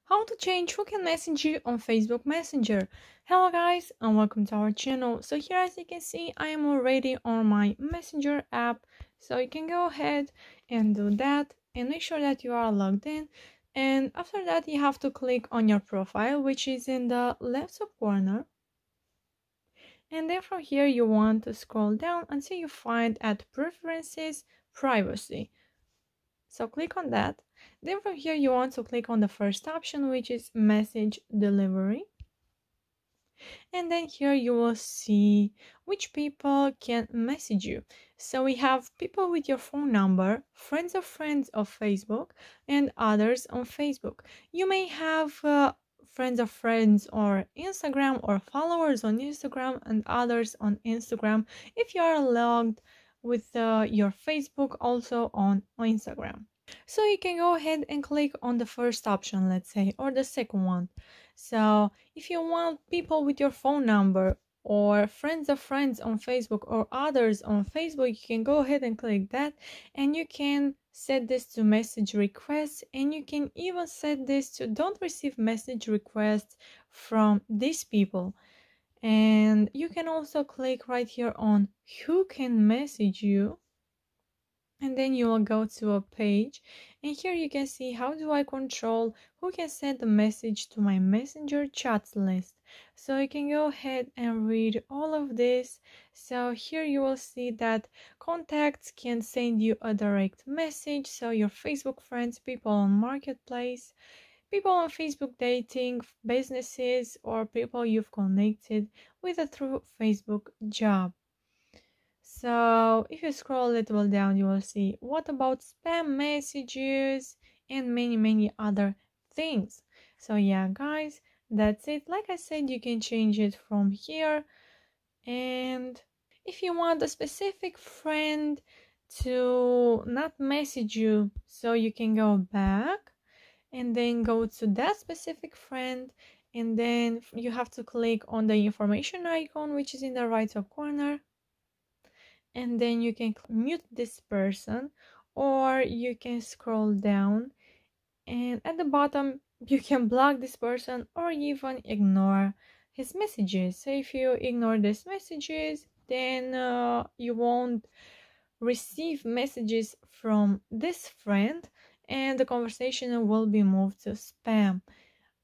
How to change who can message you on Facebook Messenger. Hello guys and welcome to our channel. So here, as you can see, I am already on my Messenger app, so you can go ahead and do that and make sure that you are logged in. And after that, you have to click on your profile, which is in the left top corner. And then from here you want to scroll down until you find at Preferences, Privacy. So click on that. Then from here you want to click on the first option, which is Message Delivery. And then here you will see which people can message you. So we have people with your phone number, friends of Facebook, and others on Facebook. You may have friends of friends or Instagram, or followers on Instagram and others on Instagram if you are logged with your Facebook also on Instagram. So you can go ahead and click on the first option, let's say, or the second one. So if you want people with your phone number or friends of friends on Facebook or others on Facebook, you can go ahead and click that, and you can set this to message requests, and you can even set this to don't receive message requests from these people. And you can also click right here on who can message you, and then you will go to a page, and here you can see how do I control who can send a message to my Messenger chats list. So you can go ahead and read all of this. So here you will see that contacts can send you a direct message, so your Facebook friends, people on Marketplace, people on Facebook dating, businesses, or people you've connected with through Facebook job. So if you scroll a little down, you will see what about spam messages and many other things. So yeah guys, that's it. Like I said, you can change it from here. And if you want a specific friend to not message you, so you can go back and then go to that specific friend, and then you have to click on the information icon, which is in the right top corner, and then you can mute this person, or you can scroll down and at the bottom you can block this person or even ignore his messages. So if you ignore these messages, then you won't receive messages from this friend, and the conversation will be moved to spam,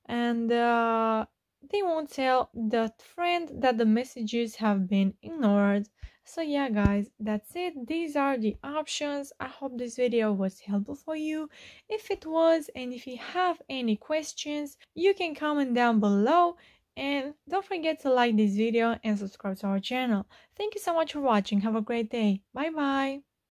and they won't tell that friend that the messages have been ignored. So yeah guys, that's it. These are the options. I hope this video was helpful for you. If it was, and if you have any questions, you can comment down below, and don't forget to like this video and subscribe to our channel. Thank you so much for watching. Have a great day. Bye bye.